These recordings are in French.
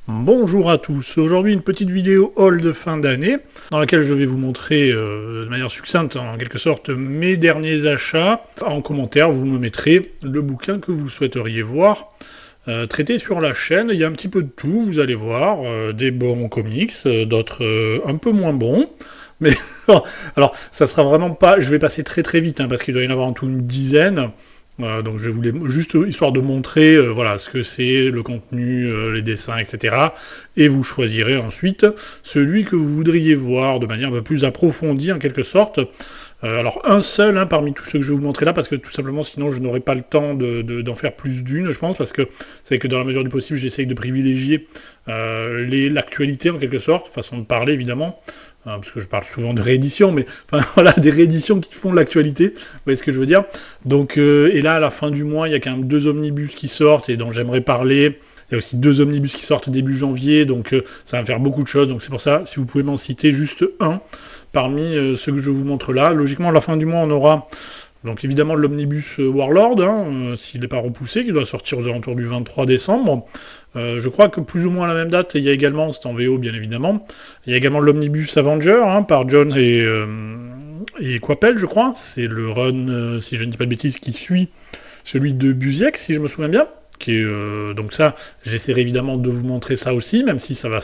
Bonjour à tous, aujourd'hui une petite vidéo haul de fin d'année dans laquelle je vais vous montrer de manière succincte en quelque sorte mes derniers achats. En commentaire vous me mettrez le bouquin que vous souhaiteriez voir traité sur la chaîne. Il y a un petit peu de tout, vous allez voir, des bons comics, d'autres un peu moins bons. Mais alors ça sera vraiment pas, je vais passer très très vite parce qu'il doit y en avoir en tout une dizaine. Donc je voulais juste histoire de montrer voilà, ce que c'est, le contenu, les dessins, etc. Et vous choisirez ensuite celui que vous voudriez voir de manière un peu plus approfondie en quelque sorte. Alors un seul parmi tous ceux que je vais vous montrer là, parce que tout simplement sinon je n'aurai pas le temps d'en faire plus d'une, je pense, parce que c'est que dans la mesure du possible j'essaye de privilégier l'actualité en quelque sorte, façon de parler évidemment, parce que je parle souvent de réédition, mais enfin voilà, des rééditions qui font l'actualité, vous voyez ce que je veux dire. Donc, et là à la fin du mois il y a quand même 2 omnibus qui sortent et dont j'aimerais parler. Il y a aussi 2 omnibus qui sortent début janvier, donc ça va me faire beaucoup de choses, donc c'est pour ça, si vous pouvez m'en citer juste un, parmi ceux que je vous montre là. Logiquement, à la fin du mois, on aura donc évidemment l'omnibus Warlord, s'il n'est pas repoussé, qui doit sortir aux alentours du 23 décembre. Je crois que plus ou moins à la même date, il y a également, c'est en VO bien évidemment, il y a également l'omnibus Avenger, par John et Coipel, je crois. C'est le run, si je ne dis pas de bêtises, qui suit celui de Busiek, si je me souviens bien. Donc ça, j'essaierai évidemment de vous montrer ça aussi, même si ça va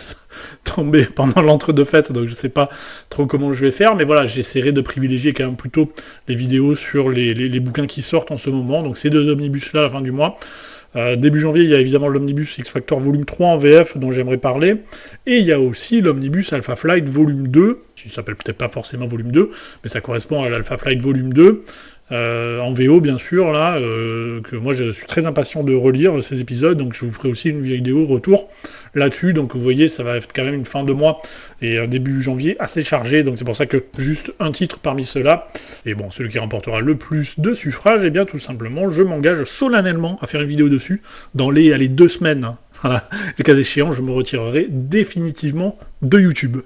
tomber pendant l'entre-deux-fêtes, donc je sais pas trop comment je vais faire, mais voilà, j'essaierai de privilégier quand même plutôt les vidéos sur les bouquins qui sortent en ce moment, donc ces 2 omnibus-là à la fin du mois. Début janvier, il y a évidemment l'omnibus X Factor volume 3 en VF, dont j'aimerais parler, et il y a aussi l'omnibus Alpha Flight volume 2, qui s'appelle peut-être pas forcément volume 2, mais ça correspond à l'Alpha Flight volume 2, en VO bien sûr, là, que moi je suis très impatient de relire ces épisodes, donc je vous ferai aussi une vidéo retour là-dessus, donc vous voyez, ça va être quand même une fin de mois et un début janvier assez chargé, donc c'est pour ça que juste un titre parmi ceux-là, et bon, celui qui remportera le plus de suffrages, et bien tout simplement, je m'engage solennellement à faire une vidéo dessus dans les 2 semaines, voilà, le cas échéant, je me retirerai définitivement de YouTube.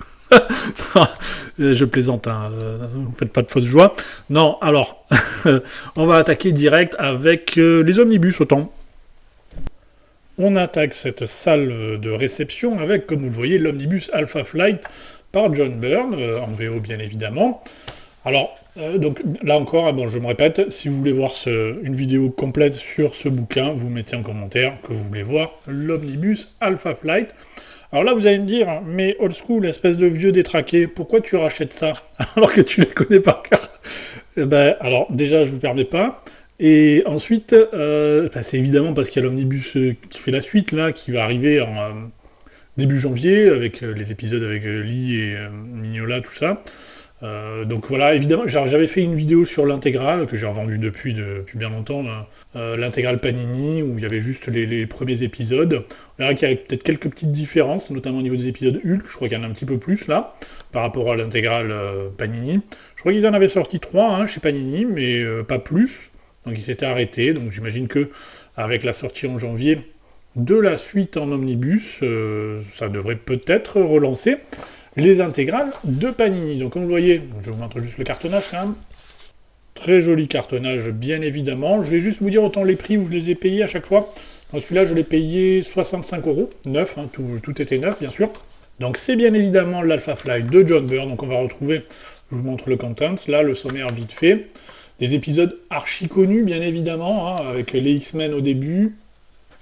Je plaisante, vous faites pas de fausse joie. Non, alors, on va attaquer direct avec les omnibus autant. On attaque cette salle de réception avec, comme vous le voyez, l'omnibus Alpha Flight par John Byrne, en VO bien évidemment. Alors, donc là encore, bon, je me répète, si vous voulez voir une vidéo complète sur ce bouquin, vous mettez en commentaire que vous voulez voir l'omnibus Alpha Flight. Alors là, vous allez me dire, mais old school, espèce de vieux détraqué, pourquoi tu rachètes ça alors que tu les connais par cœur? Alors déjà, je ne vous permets pas. Et ensuite, c'est évidemment parce qu'il y a l'omnibus qui fait la suite, là, qui va arriver en début janvier, avec les épisodes avec Lee et Mignola, tout ça. Donc voilà, évidemment, j'avais fait une vidéo sur l'intégrale, que j'ai revendue depuis bien longtemps, l'intégrale Panini, où il y avait juste les premiers épisodes. On verra qu'il y a peut-être quelques petites différences, notamment au niveau des épisodes Hulk, je crois qu'il y en a un petit peu plus là, par rapport à l'intégrale Panini. Je crois qu'ils en avaient sorti 3 chez Panini, mais pas plus, donc ils s'étaient arrêtés, donc j'imagine que avec la sortie en janvier de la suite en omnibus, ça devrait peut-être relancer les intégrales de Panini. Donc comme vous voyez, je vous montre juste le cartonnage quand même. Très joli cartonnage, bien évidemment. Je vais juste vous dire autant les prix où je les ai payés à chaque fois. Dans celui-là, je l'ai payé 65 €, neuf, tout était neuf, bien sûr. Donc c'est bien évidemment l'Alpha Flight de John Byrne. Donc on va retrouver, je vous montre le content, là, le sommaire vite fait. Des épisodes archi connus, bien évidemment, avec les X-Men au début.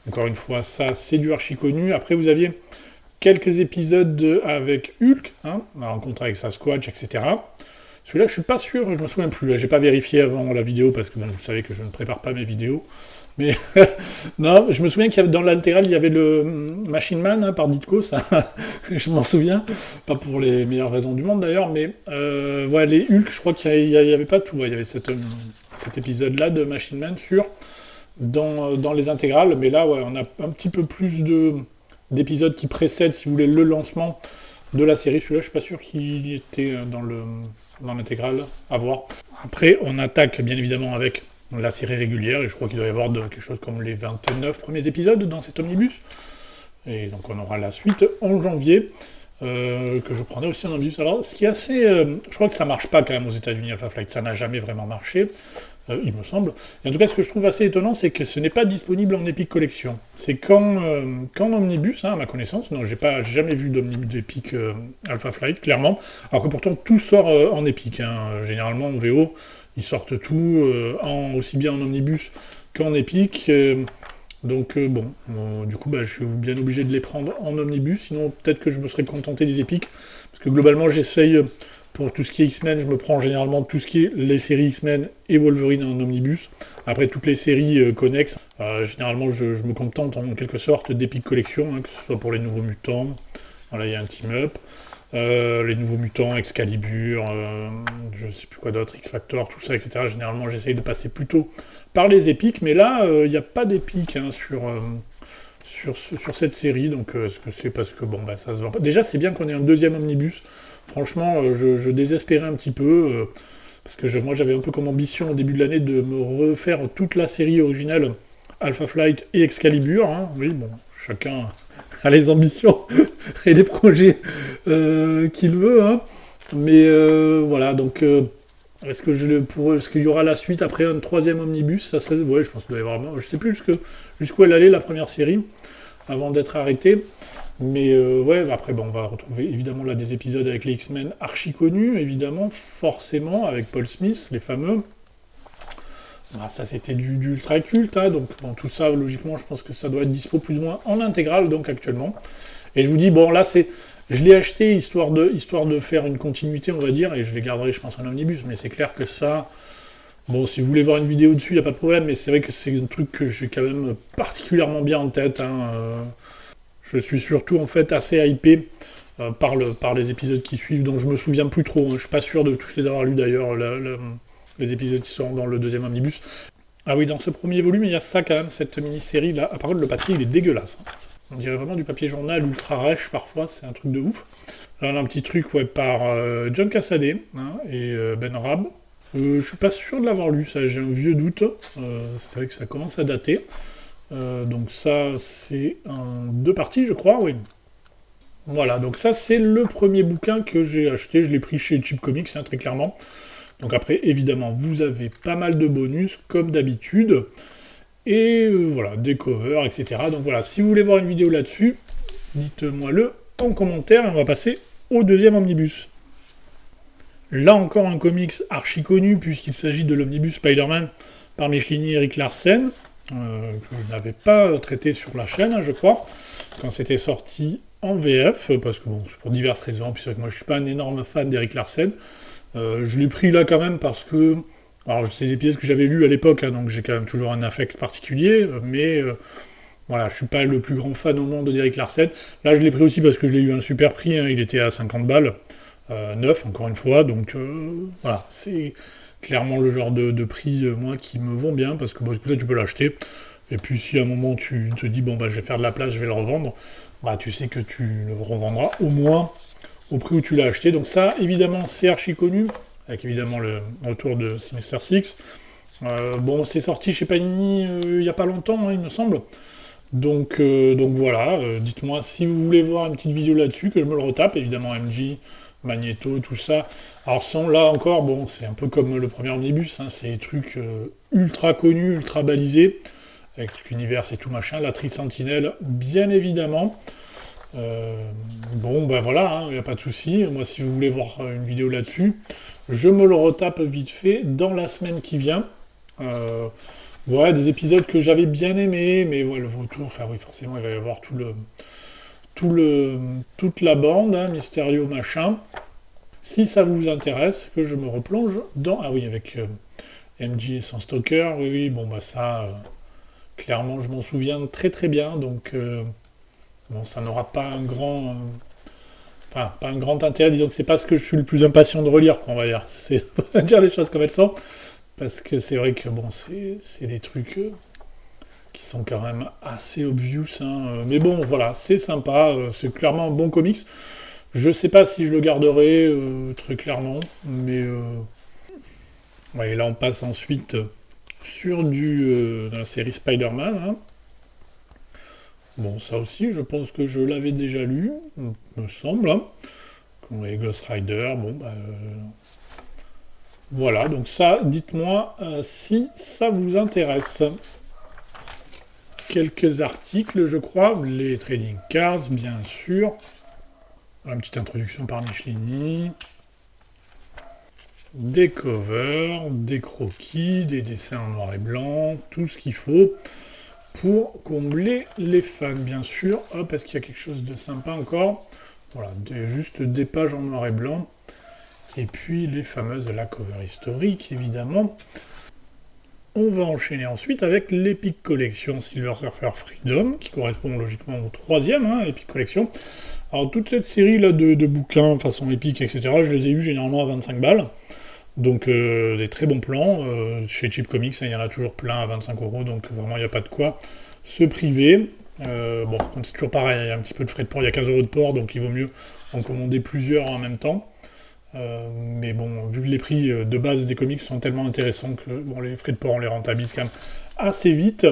Encore une fois, ça, c'est du archi connu. Après, vous aviez quelques épisodes avec Hulk, la rencontre avec Sasquatch, etc. Celui-là, je suis pas sûr, je me souviens plus. J'ai pas vérifié avant la vidéo parce que bon, vous savez que je ne prépare pas mes vidéos. Mais non, je me souviens qu'il y avait dans l'intégrale, il y avait le Machine Man par Ditko, ça, je m'en souviens. Pas pour les meilleures raisons du monde d'ailleurs, mais ouais, les Hulk, je crois qu'il y avait pas tout. Ouais, il y avait cet épisode-là de Machine Man dans les intégrales, mais là, ouais, on a un petit peu plus d'épisodes qui précèdent, si vous voulez, le lancement de la série. Celui-là, je suis pas sûr qu'il était dans l'intégrale, à voir. Après, on attaque bien évidemment avec la série régulière, et je crois qu'il doit y avoir quelque chose comme les 29 premiers épisodes dans cet omnibus. Et donc on aura la suite en janvier, que je prendrai aussi en omnibus. Alors, ce qui est assez... je crois que ça marche pas quand même aux États-Unis, Alpha Flight, ça n'a jamais vraiment marché. il me semble. Et en tout cas, ce que je trouve assez étonnant, c'est que ce n'est pas disponible en Epic Collection. C'est qu'en Omnibus, hein, à ma connaissance, non, j'ai jamais vu d'Epic Alpha Flight, clairement, alors que pourtant tout sort en Epic. Hein. Généralement, en VO, ils sortent tout, aussi bien en Omnibus qu'en Epic. Donc bon, du coup, je suis bien obligé de les prendre en Omnibus, sinon peut-être que je me serais contenté des Epic, parce que globalement, j'essaye... Pour tout ce qui est X-Men, je me prends généralement tout ce qui est les séries X-Men et Wolverine en omnibus. Après, toutes les séries connexes, généralement, je me contente en quelque sorte d'Epic Collection, hein, que ce soit pour les Nouveaux Mutants. Voilà, il y a un team-up. Les Nouveaux Mutants, Excalibur, je ne sais plus quoi d'autre, X-Factor, tout ça, etc. Généralement, j'essaye de passer plutôt par les Epic, mais là, il n'y a pas d'Epic hein, sur cette série, donc c'est parce que bon, ça se vend pas. Déjà, c'est bien qu'on ait un deuxième omnibus. Franchement, je désespérais un petit peu, parce que moi j'avais un peu comme ambition au début de l'année de me refaire toute la série originale Alpha Flight et Excalibur. Hein. Oui, bon, chacun a les ambitions et les projets qu'il veut. Hein. Mais voilà, donc est-ce qu'il y aura la suite après un troisième omnibus? Ça serait, ouais, je pense qu'il doit y avoir. Je sais plus jusqu'où elle allait la première série avant d'être arrêtée. Mais ouais, après, on va retrouver évidemment là des épisodes avec les X-Men archi connus, évidemment, forcément, avec Paul Smith, les fameux. Ça, c'était du ultra culte, hein, donc bon, tout ça, logiquement, je pense que ça doit être dispo plus ou moins en intégrale, donc actuellement. Et je vous dis, bon, là, je l'ai acheté histoire de faire une continuité, on va dire, et je les garderai, je pense, en omnibus, mais c'est clair que ça... Bon, si vous voulez voir une vidéo dessus, il n'y a pas de problème, mais c'est vrai que c'est un truc que j'ai quand même particulièrement bien en tête, hein, je suis surtout en fait assez hypé par les épisodes qui suivent, dont je me souviens plus trop. Hein. Je suis pas sûr de tous les avoir lus d'ailleurs, les épisodes qui sont dans le deuxième omnibus. Ah oui, dans ce premier volume, il y a ça quand même, cette mini-série là. Ah, par contre, le papier il est dégueulasse. Hein. On dirait vraiment du papier journal ultra rêche parfois, c'est un truc de ouf. Là, on a un petit truc ouais, par John Cassaday hein, et Ben Raab. Je suis pas sûr de l'avoir lu, ça, j'ai un vieux doute. C'est vrai que ça commence à dater. Donc ça, c'est en 2 parties, je crois, oui. Voilà, donc ça, c'est le premier bouquin que j'ai acheté. Je l'ai pris chez Cheap Comics, hein, très clairement. Donc après, évidemment, vous avez pas mal de bonus, comme d'habitude. Et voilà, des covers, etc. Donc voilà, si vous voulez voir une vidéo là-dessus, dites-moi-le en commentaire, et on va passer au deuxième omnibus. Là encore, un comics archi connu, puisqu'il s'agit de l'omnibus Spider-Man par Michelini et Eric Larsen. Que je n'avais pas traité sur la chaîne, hein, je crois, quand c'était sorti en VF, parce que bon, c'est pour diverses raisons, puis c'est vrai que moi je suis pas un énorme fan d'Eric Larsen. Je l'ai pris là quand même parce que, alors c'est des pièces que j'avais lues à l'époque, hein, donc j'ai quand même toujours un affect particulier, mais voilà, je suis pas le plus grand fan au monde d'Eric Larsen. Là je l'ai pris aussi parce que je l'ai eu à un super prix, hein, il était à 50 balles, neuf encore une fois, donc voilà, c'est... clairement le genre de prix, moi, qui me vont bien, parce que bon, ça, tu peux l'acheter. Et puis, si à un moment, tu te dis, bon, je vais faire de la place, je vais le revendre, tu sais que tu le revendras au moins au prix où tu l'as acheté. Donc ça, évidemment, c'est archi connu, avec évidemment le retour de Sinister Six. Bon, c'est sorti chez Panini il n'y a pas longtemps, hein, il me semble. Donc voilà, dites-moi si vous voulez voir une petite vidéo là-dessus, que je me le retape, évidemment MJ, Magneto, tout ça. Alors là encore, bon, c'est un peu comme le premier omnibus, hein, c'est des trucs ultra connus, ultra balisés, avec l'univers et tout machin, la Tri-Sentinelle, bien évidemment. Bon, voilà, il n'y a pas de souci. Moi, si vous voulez voir une vidéo là-dessus, je me le retape vite fait dans la semaine qui vient. Ouais, des épisodes que j'avais bien aimés, mais ouais, le retour, enfin oui, forcément, il va y avoir toute la bande, hein, Mysterio machin. Si ça vous intéresse, que je me replonge dans... Ah oui, avec MJ et son Stalker, oui, bon, ça, clairement, je m'en souviens très très bien, donc... bon, ça n'aura pas un grand... Enfin, pas un grand intérêt, disons que c'est pas ce que je suis le plus impatient de relire, quoi, on va dire. C'est dire les choses comme elles sont, parce que c'est vrai que, bon, c'est des trucs... qui sont quand même assez obvious, hein. Mais bon, voilà, c'est sympa, c'est clairement un bon comics. Je sais pas si je le garderai, très clairement, mais... Ouais, là on passe ensuite sur dans la série Spider-Man, hein. Bon, ça aussi, je pense que je l'avais déjà lu, me semble, hein. Comme les Ghost Rider, bon, Voilà, donc ça, dites-moi si ça vous intéresse. Quelques articles, je crois, les trading cards, bien sûr. Une petite introduction par Michelini. Des covers, des croquis, des dessins en noir et blanc, tout ce qu'il faut pour combler les fans, bien sûr. Hop, est-ce qu'il y a quelque chose de sympa encore? Voilà, juste des pages en noir et blanc. Et puis les fameuses de la cover historique, évidemment. On va enchaîner ensuite avec l'Epic Collection Silver Surfer Freedom, qui correspond logiquement au troisième, Epic Collection. Alors toute cette série là de bouquins façon Epic, etc., je les ai eus généralement à 25 balles. Donc des très bons plans. Chez Cheap Comics, il y en a toujours plein à 25 €, donc vraiment il n'y a pas de quoi se priver. Bon, comme c'est toujours pareil, il y a un petit peu de frais de port, il y a 15 € de port, donc il vaut mieux en commander plusieurs en même temps. Mais bon, vu que les prix de base des comics sont tellement intéressants que bon, les frais de port on les rentabilise quand même assez vite.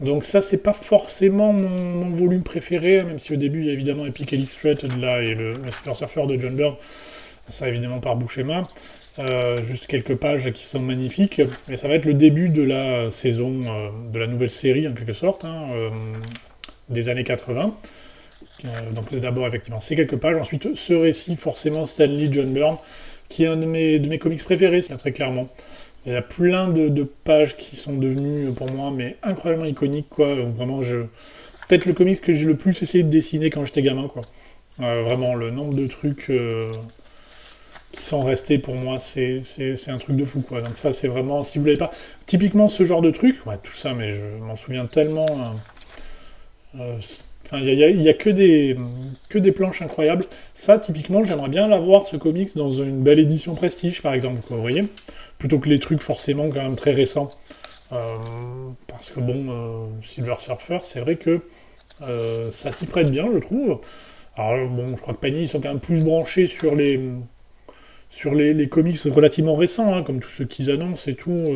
Donc ça c'est pas forcément mon volume préféré, même si au début il y a évidemment Epic Illustrated là et le Silver Surfer de John Byrne, ça évidemment par Buscema. Juste quelques pages qui sont magnifiques, mais ça va être le début de la saison, de la nouvelle série en quelque sorte, des années 80. Donc d'abord effectivement ces quelques pages, ensuite ce récit forcément Stanley John Byrne, qui est un de mes comics préférés, très clairement. Il y a plein de pages qui sont devenues pour moi mais incroyablement iconiques, quoi. Vraiment peut-être le comics que j'ai le plus essayé de dessiner quand j'étais gamin, quoi. Vraiment le nombre de trucs qui sont restés pour moi, c'est un truc de fou, quoi. Donc ça c'est vraiment, si vous l'avez pas, typiquement ce genre de truc, ouais, tout ça, mais je m'en souviens tellement. Enfin, il y a que des planches incroyables. Ça, typiquement, j'aimerais bien l'avoir, ce comics, dans une belle édition Prestige, par exemple, quoi, vous voyez. Plutôt que les trucs forcément quand même très récents. Parce que bon, Silver Surfer, c'est vrai que ça s'y prête bien, je trouve. Alors bon, je crois que Panini, ils sont quand même plus branchés sur les comics relativement récents, comme tous ceux qu'ils annoncent et tout.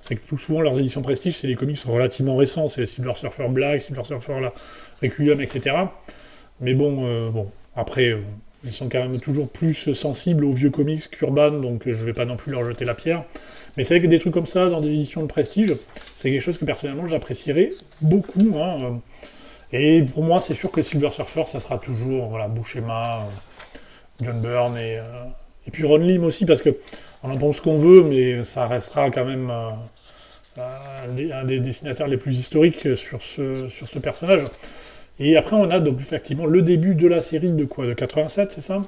C'est que tout souvent leurs éditions Prestige, c'est les comics relativement récents, c'est Silver Surfer Black, Silver Surfer la Requiem, etc. Mais bon, après, ils sont quand même toujours plus sensibles aux vieux comics qu'Urban, donc je vais pas non plus leur jeter la pierre. Mais c'est vrai que des trucs comme ça, dans des éditions de Prestige, c'est quelque chose que personnellement j'apprécierais beaucoup. Et pour moi, c'est sûr que Silver Surfer, ça sera toujours voilà, Buscema, John Byrne et puis Ron Lim aussi, parce que on en pense ce qu'on veut, mais ça restera quand même un des dessinateurs les plus historiques sur ce personnage. Et après, on a donc effectivement le début de la série de quoi? De 87, c'est ça?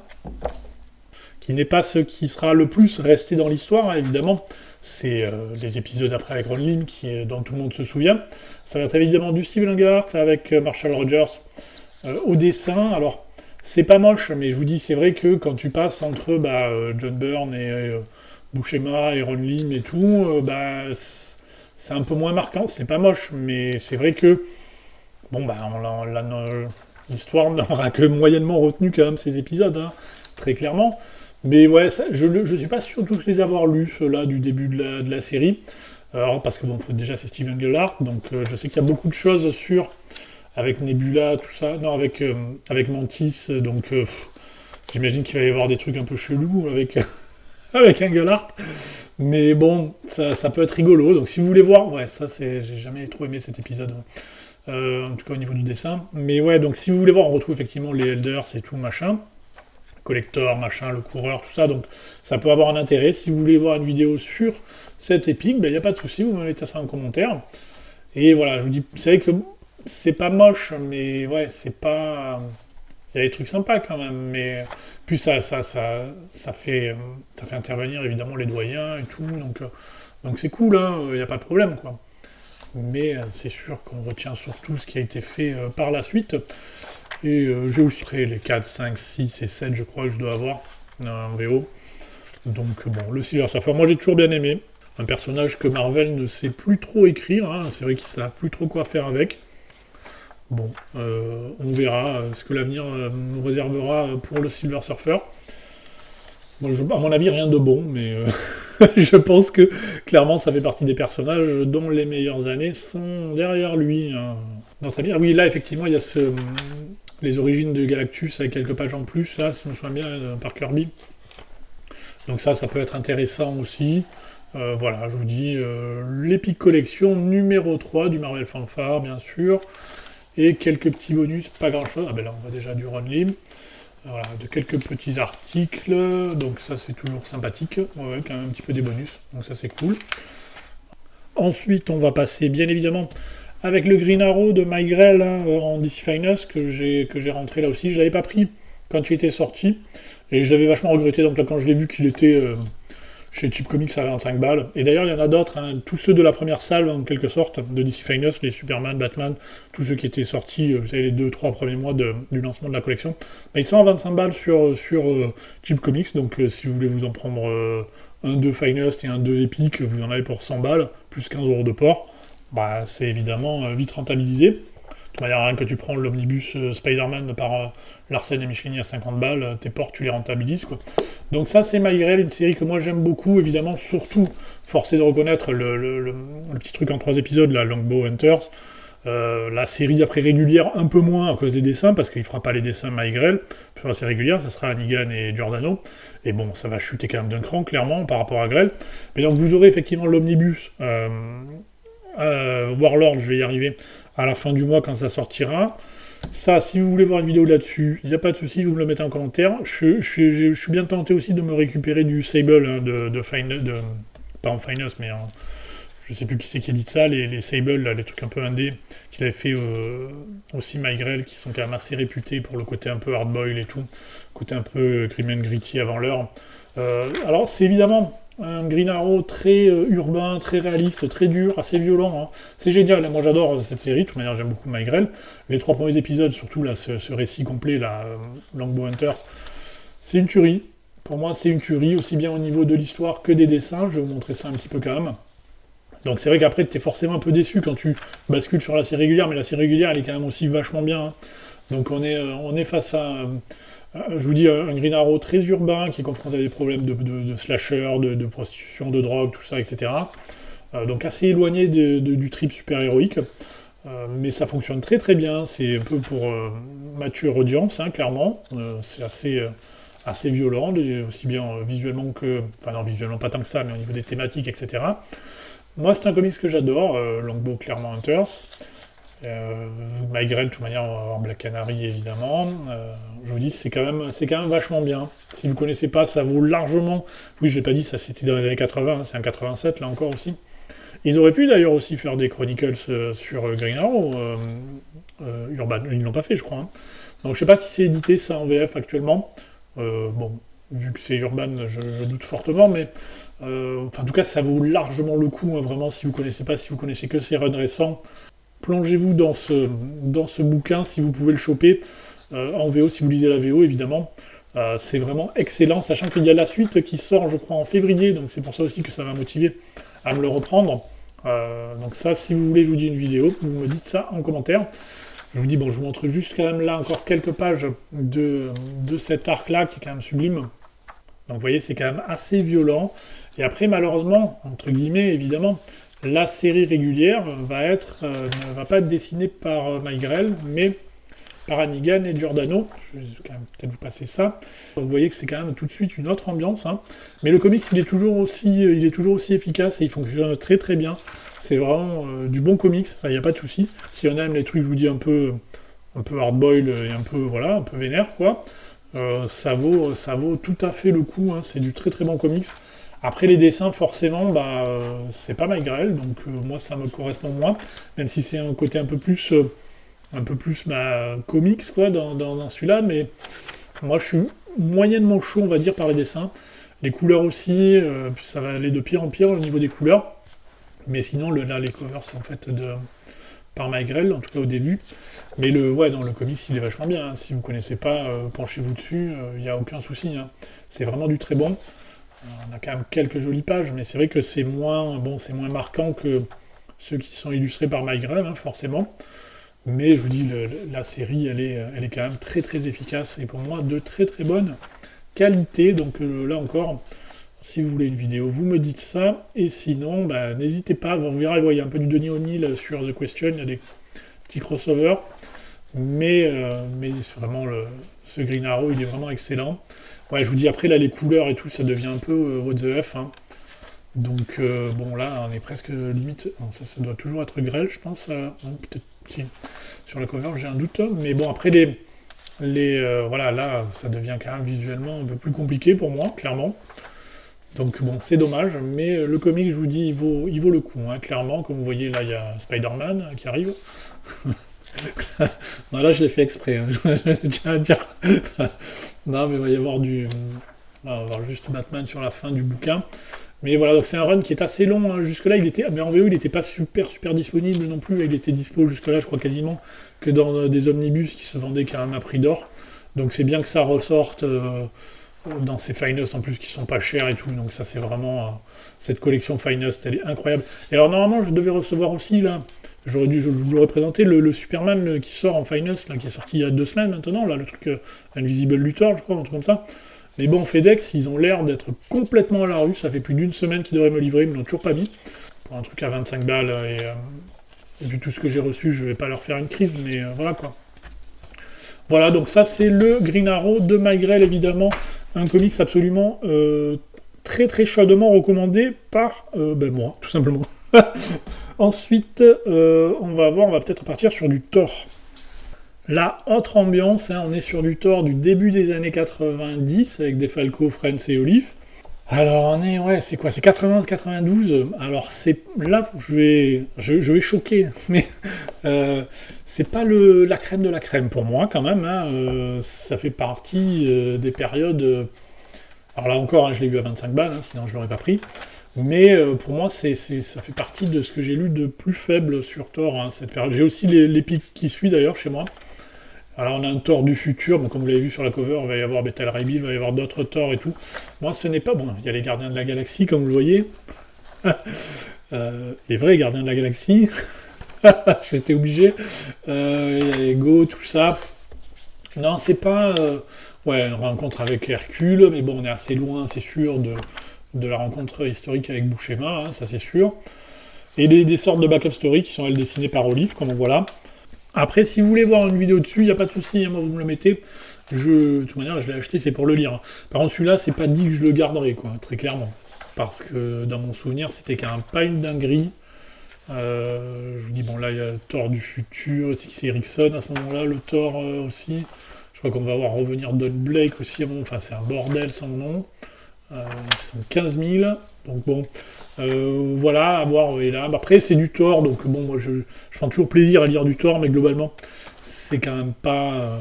Qui n'est pas ce qui sera le plus resté dans l'histoire, évidemment. C'est les épisodes après avec Ron Lim, dont tout le monde se souvient. Ça va être évidemment du Steve Englehart avec Marshall Rogers au dessin. Alors, c'est pas moche, mais je vous dis, c'est vrai que quand tu passes entre John Byrne et Buscema et Ron Lim et tout, c'est un peu moins marquant. C'est pas moche, mais c'est vrai que bon, l'histoire n'aura que moyennement retenu quand même ces épisodes, très clairement. Mais ouais, je suis pas sûr de tous les avoir lus, ceux-là, du début de la série. Alors, parce que bon, déjà c'est Steve Englehart, donc je sais qu'il y a beaucoup de choses avec Nebula, tout ça. Non, avec Mantis, donc j'imagine qu'il va y avoir des trucs un peu chelous avec, avec Englehart. Mais bon, ça peut être rigolo. Donc si vous voulez voir, ouais, j'ai jamais trop aimé cet épisode. En tout cas au niveau du dessin. Mais ouais, donc si vous voulez voir, on retrouve effectivement les Elders et tout, machin. Collector, machin, le coureur, tout ça. Donc ça peut avoir un intérêt. Si vous voulez voir une vidéo sur cette épique, il n'y a pas de souci, vous me mettez ça en commentaire. Et voilà, je vous dis, c'est vrai que c'est pas moche, mais ouais, c'est pas... Il y a des trucs sympas quand même, mais puis ça fait intervenir évidemment les doyens et tout, donc c'est cool, il n'y a pas de problème, quoi. Mais c'est sûr qu'on retient surtout ce qui a été fait par la suite. Et j'ai aussi créé les 4, 5, 6 et 7, je crois que je dois avoir en VO. Donc bon, le Silver Surfer, moi j'ai toujours bien aimé. Un personnage que Marvel ne sait plus trop écrire, c'est vrai qu'ils ne savent plus trop quoi faire avec. Bon, on verra ce que l'avenir nous réservera pour le Silver Surfer. Bon, à mon avis, rien de bon, mais je pense que clairement ça fait partie des personnages dont les meilleures années sont derrière lui. Notre ami. Ah oui, là effectivement, il y a les origines de Galactus avec quelques pages en plus, là, si je me souviens bien, par Kirby. Donc ça peut être intéressant aussi. Voilà, je vous dis, l'Epic Collection numéro 3 du Marvel Fanfare, bien sûr, et quelques petits bonus, pas grand-chose. Ah ben là, on voit déjà du Ron Lim. Voilà, de quelques petits articles, donc ça c'est toujours sympathique, ouais, quand même un petit peu des bonus, donc ça c'est cool. Ensuite, on va passer bien évidemment avec le Green Arrow de Mike Grell en DC Finest que j'ai rentré là aussi. Je l'avais pas pris quand il était sorti et je l'avais vachement regretté. Donc là, quand je l'ai vu qu'il était chez Cheap Comics à 25 balles. Et d'ailleurs, il y en a d'autres, hein, tous ceux de la première salle en quelque sorte de DC Finest, les Superman, Batman, tous ceux qui étaient sortis, vous savez, les 2-3 premiers mois du lancement de la collection. Mais ils sont à 25 balles sur Cheap Comics. Donc si vous voulez vous en prendre un de Finest et un de Epic, vous en avez pour 100 balles, plus 15 € de port. Bah, c'est évidemment vite rentabilisé. De toute manière, rien que tu prends l'omnibus Spider-Man par Larsen et Michelini à 50 balles, tes ports, tu les rentabilises, quoi. Donc ça, c'est Mike Grell, une série que moi j'aime beaucoup, évidemment, surtout, forcé de reconnaître le petit truc en 3 épisodes, la Longbow Hunters. La série après régulière, un peu moins à cause des dessins, parce qu'il ne fera pas les dessins Mike Grell. Sur la série régulière, ça sera Hannigan et Giordano. Et bon, ça va chuter quand même d'un cran, clairement, par rapport à Grell. Mais donc vous aurez effectivement l'omnibus Warlord, je vais y arriver, à la fin du mois quand ça sortira. Ça, si vous voulez voir une vidéo là-dessus, il n'y a pas de souci, vous me le mettez en commentaire. Je suis bien tenté aussi de me récupérer du Sable, hein, pas en Finest, mais je sais plus qui c'est qui édite ça, les Sable, là, les trucs un peu indés, qu'il avait fait aussi Mike Grell, qui sont quand même assez réputés pour le côté un peu hardboil et tout, côté un peu grim and gritty avant l'heure. Alors, c'est évidemment un Green Arrow très urbain, très réaliste, très dur, assez violent. Hein. C'est génial, moi j'adore cette série, de toute manière j'aime beaucoup Mike Grell. Les 3 premiers épisodes, surtout là, ce récit complet, là, Longbow Hunter, c'est une tuerie. Pour moi c'est une tuerie, aussi bien au niveau de l'histoire que des dessins, je vais vous montrer ça un petit peu quand même. Donc c'est vrai qu'après tu es forcément un peu déçu quand tu bascules sur la série régulière, mais la série régulière elle est quand même aussi vachement bien. Hein. Donc on est face à... je vous dis, un Green Arrow très urbain, qui est confronté à des problèmes de slasher, de prostitution, de drogue, tout ça, etc. Donc assez éloigné du trip super-héroïque. Mais ça fonctionne très très bien, c'est un peu pour mature audience, hein, clairement. C'est assez violent, aussi bien visuellement que... Enfin non, visuellement pas tant que ça, mais au niveau des thématiques, etc. Moi, c'est un comics que j'adore, Longbow clairement Hunters. Mike Grell, de toute manière, on va avoir Black Canary, évidemment. Je vous dis, c'est quand même vachement bien. Si vous ne connaissez pas, ça vaut largement... Oui, je ne l'ai pas dit, ça c'était dans les années 80, hein, c'est un 87, là encore aussi. Ils auraient pu d'ailleurs aussi faire des Chronicles sur Green Arrow, Urban, ils ne l'ont pas fait, je crois. Hein. Donc je sais pas si c'est édité ça en VF actuellement. Bon, vu que c'est Urban, je doute fortement, mais enfin, en tout cas, ça vaut largement le coup, hein, vraiment, si vous connaissez pas, si vous connaissez que ces runs récents. Plongez-vous dans ce bouquin si vous pouvez le choper en VO, si vous lisez la VO évidemment. C'est vraiment excellent, sachant qu'il y a la suite qui sort, je crois, en février, donc c'est pour ça aussi que ça m'a motivé à me le reprendre. Donc ça, si vous voulez, je vous dis une vidéo, vous me dites ça en commentaire. Je vous dis, bon, je vous montre juste quand même là encore quelques pages de cet arc-là qui est quand même sublime. Donc vous voyez, c'est quand même assez violent. Et après, malheureusement, entre guillemets, évidemment, la série régulière ne va pas être dessinée par Mike Grell, mais par Hannigan et Giordano. Je vais quand même peut-être vous passer ça. Donc vous voyez que c'est quand même tout de suite une autre ambiance. Hein. Mais le comics, il est toujours aussi efficace et il fonctionne très très bien. C'est vraiment du bon comics, ça, il n'y a pas de souci. Si on aime les trucs, je vous dis, un peu hard-boil et un peu vénère, quoi, ça vaut tout à fait le coup. Hein. C'est du très très bon comics. Après les dessins, forcément, c'est pas Mike Grell, donc moi ça me correspond moins, même si c'est un côté un peu plus comics quoi, dans celui-là, mais moi je suis moyennement chaud, on va dire, par les dessins. Les couleurs aussi, ça va aller de pire en pire au niveau des couleurs, mais sinon là les covers sont faites par Mike Grell, en tout cas au début. Mais le comics il est vachement bien, hein. Si vous connaissez pas, penchez-vous dessus, il n'y a aucun souci. Hein. C'est vraiment du très bon. On a quand même quelques jolies pages, mais c'est vrai que c'est moins marquant que ceux qui sont illustrés par Mike Grell, hein, forcément. Mais je vous dis, la série, elle est quand même très très efficace, et pour moi, de très très bonne qualité. Donc là encore, si vous voulez une vidéo, vous me dites ça, et sinon, n'hésitez pas, vous verrez, il y a un peu du Denis O'Neill sur The Question, il y a des petits crossovers. mais c'est vraiment ce Green Arrow, il est vraiment excellent. Ouais, je vous dis, après, là, les couleurs et tout, ça devient un peu what the F, hein. Donc, bon, là, on est presque limite... Non, ça doit toujours être grêle, je pense. Non, peut-être, si. Sur la cover, j'ai un doute. Mais bon, après, voilà, là, ça devient quand même visuellement un peu plus compliqué pour moi, clairement. Donc, bon, c'est dommage. Mais le comic, je vous dis, il vaut le coup, hein, clairement. Comme vous voyez, là, il y a Spider-Man qui arrive. Non, là, je l'ai fait exprès, hein, je tiens à dire. Non, mais il va y avoir on va avoir juste Batman sur la fin du bouquin. Mais voilà, donc c'est un run qui est assez long, hein. Jusque-là, mais en VO, il n'était pas super disponible non plus. Il était dispo jusque-là, je crois quasiment, que dans des omnibus qui se vendaient quand même à prix d'or. Donc c'est bien que ça ressorte dans ces Finest en plus qui sont pas chers et tout. Donc ça, c'est vraiment... cette collection Finest, elle est incroyable. Et alors normalement, je devais recevoir aussi, là, je vous l'aurais présenté, le Superman qui sort en Finest, là, qui est sorti il y a 2 semaines maintenant, là, le truc Invisible Luthor, je crois, un truc comme ça. Mais bon, FedEx, ils ont l'air d'être complètement à la rue. Ça fait plus d'une semaine qu'ils devraient me livrer, ils me l'ont toujours pas mis. Pour un truc à 25 balles, et vu tout ce que j'ai reçu, je vais pas leur faire une crise, mais voilà quoi. Voilà, donc ça c'est le Green Arrow de Mike Grell, évidemment. Un comics absolument très très chaudement recommandé par moi, tout simplement. Ensuite, on va peut-être partir sur du Thor. La autre ambiance, hein, on est sur du Thor du début des années 90 avec des Falco, Friends et Olive. Alors c'est quoi? C'est 91-92. Alors là, je vais choquer, mais c'est pas la crème de la crème pour moi quand même. Hein, ça fait partie des périodes. Alors là encore, hein, je l'ai eu à 25 balles, hein, sinon je l'aurais pas pris. Mais pour moi, ça fait partie de ce que j'ai lu de plus faible sur Thor, hein, cette période. J'ai aussi l'épique qui suit d'ailleurs chez moi. Alors on a un Thor du futur, bon, comme vous l'avez vu sur la cover, il va y avoir Bethel Rebill, il va y avoir d'autres Thor et tout. Moi ce n'est pas... Bon, il y a les Gardiens de la Galaxie, comme vous le voyez. Les vrais Gardiens de la Galaxie. J'étais obligé. Il y a Ego, tout ça. Non, c'est pas... une rencontre avec Hercule, mais bon, on est assez loin, c'est sûr, de la rencontre historique avec Buscema, hein, ça c'est sûr. Et des sortes de backup story qui sont elles dessinées par Olive, comme voilà. Après, si vous voulez voir une vidéo dessus, il n'y a pas de souci, hein, moi vous me le mettez. De toute manière, je l'ai acheté, c'est pour le lire. Par contre, celui-là, c'est pas dit que je le garderai, quoi, très clairement. Parce que dans mon souvenir, c'était quand même pas une dinguerie. Je vous dis, bon, là, il y a le Thor du futur, c'est Erickson à ce moment-là, le Thor aussi. Je crois qu'on va voir revenir Don Blake aussi. Enfin, c'est un bordel sans nom. Ils sont 15 000. Donc bon, voilà, à voir. Et là, après, c'est du Thor, donc bon, moi, je prends toujours plaisir à lire du Thor, mais globalement, c'est quand même pas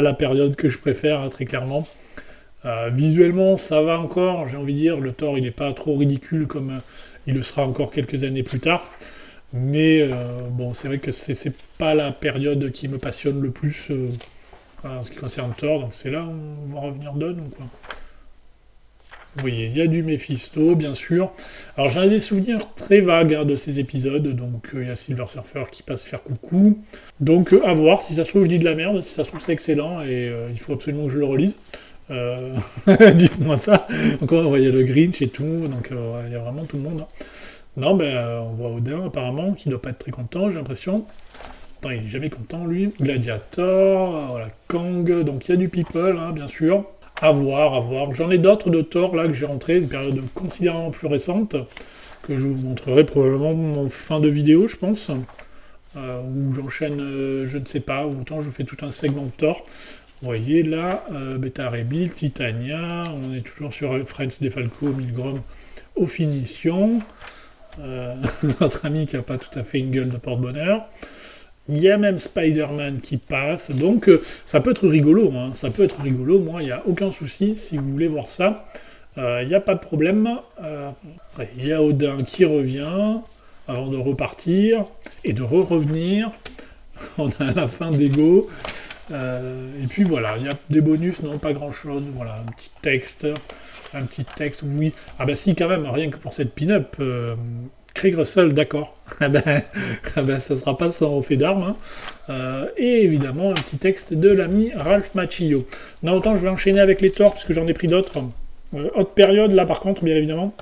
la période que je préfère, hein, très clairement. Visuellement, ça va encore, j'ai envie de dire. Le Thor, il n'est pas trop ridicule comme il le sera encore quelques années plus tard. Mais bon, c'est vrai que c'est pas la période qui me passionne le plus en ce qui concerne Thor. Donc c'est là où on va revenir Don ou quoi. Vous voyez, il y a du Mephisto, bien sûr. Alors j'en ai des souvenirs très vagues, hein, de ces épisodes, donc il y a Silver Surfer qui passe faire coucou. Donc à voir, si ça se trouve je dis de la merde, si ça se trouve c'est excellent, et il faut absolument que je le relise. Dites-moi ça. Encore, il y a le Grinch et tout, donc il y a vraiment tout le monde. Hein. Non, on voit Odin apparemment, qui doit pas être très content, j'ai l'impression. Attends, il est jamais content lui. Gladiator, voilà, Kang, donc il y a du people, hein, bien sûr. À voir, à voir. J'en ai d'autres de Thor là que j'ai rentré, une période considérablement plus récente, que je vous montrerai probablement en fin de vidéo, je pense, où j'enchaîne, je ne sais pas, autant je fais tout un segment de Thor. Vous voyez là, Beta Ray Bill, Titania, on est toujours sur Friends Defalco, Milgrom aux finitions. Notre ami qui n'a pas tout à fait une gueule de porte-bonheur. Il y a même Spider-Man qui passe, donc ça peut être rigolo, hein, ça peut être rigolo, moi il n'y a aucun souci si vous voulez voir ça, il n'y a pas de problème. Il y a Odin qui revient avant de repartir et de revenir. On a la fin d'Ego, et puis voilà, il y a des bonus, non pas grand chose, voilà, un petit texte, oui, ah bah si quand même, rien que pour cette pin-up. Craig Russell, d'accord. Ça sera pas sans fait d'armes. Hein. Et évidemment, un petit texte de l'ami Ralph Macchio. Non, autant je vais enchaîner avec les Thor, parce que j'en ai pris d'autres. Autre période, là par contre, bien évidemment.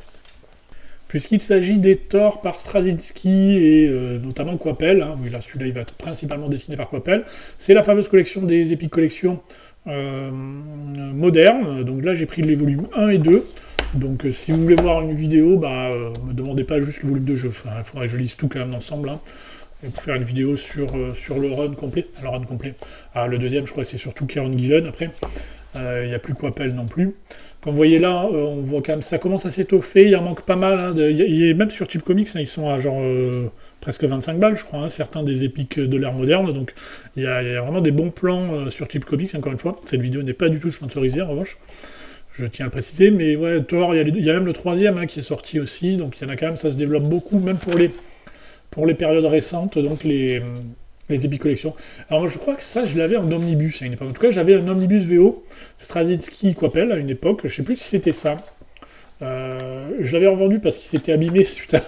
puisqu'il s'agit des Thor par Straczynski et notamment Coppel. Hein. Oui, là, celui-là, il va être principalement dessiné par Coppel. C'est la fameuse collection des Epic Collections modernes. Donc là, j'ai pris les volumes 1 et 2. Donc si vous voulez voir une vidéo, me demandez pas juste le volume 2, il faudrait que je lise tout quand même ensemble. Hein. Et pour faire une vidéo sur le run complet. Le deuxième, je crois que c'est surtout Kieron Gillen après. Il n'y a plus Coppel non plus. Comme vous voyez là, on voit quand même ça commence à s'étoffer, il en manque pas mal. Hein, même sur Cheap Comics, hein, ils sont à genre presque 25 balles, je crois, hein, certains des épiques de l'ère moderne. Donc il y a vraiment des bons plans sur Cheap Comics, encore une fois. Cette vidéo n'est pas du tout sponsorisée en revanche. Je tiens à le préciser, mais ouais, Thor, il y a même le troisième hein, qui est sorti aussi, donc il y en a quand même, ça se développe beaucoup, même pour les périodes récentes, donc les Epic Collections. Alors moi je crois que ça je l'avais en omnibus à une époque. En tout cas j'avais un omnibus VO, Straczynski Coppel à une époque, je sais plus si c'était ça. Je l'avais revendu parce qu'il s'était abîmé suite à